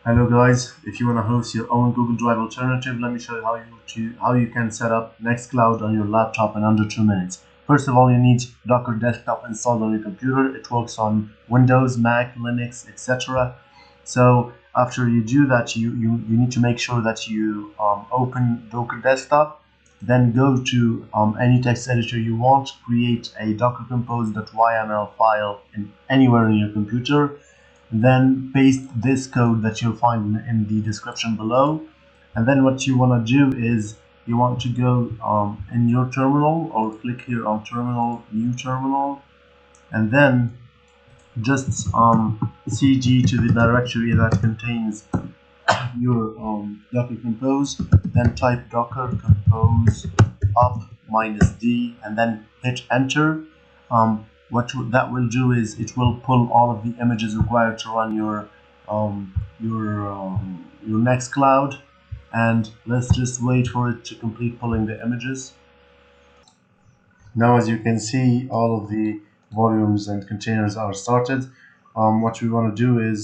Hello guys, if you want to host your own Google Drive alternative, let me show you how you can set up Nextcloud on your laptop in under 2 minutes. First of all, you need Docker Desktop installed on your computer. It works on Windows, Mac, Linux, etc. So after you do that, you need to make sure that you open Docker Desktop, then go to any text editor you want, create a docker-compose.yml file anywhere in your computer, then paste this code that you'll find in the description below. And then what you want to do is you want to go in your terminal, or click here on terminal, new terminal, and then just cd to the directory that contains your docker compose, then type docker compose up -d and then hit enter. That will do is it will pull all of the images required to run your Nextcloud, and let's just wait for it to complete pulling the images. Now, as you can see, all of the volumes and containers are started. What we want to do is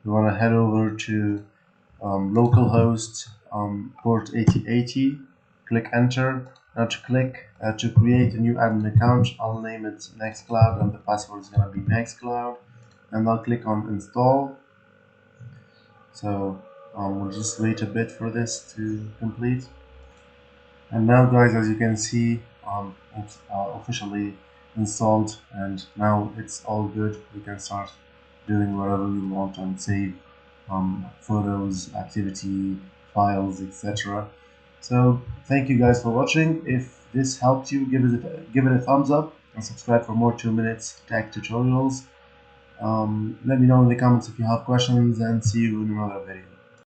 we want to head over to localhost port 8080, click enter. Now to create a new admin account, I'll name it Nextcloud and the password is going to be Nextcloud, and I'll click on install. So we'll just wait a bit for this to complete. And now guys, as you can see, it's officially installed, and now it's all good. We can start doing whatever we want and save photos, activity, files, etc. So thank you guys for watching. If this helped you, give it a thumbs up and subscribe for more 2-minute tech tutorials. Let me know in the comments if you have questions, and see you in another video.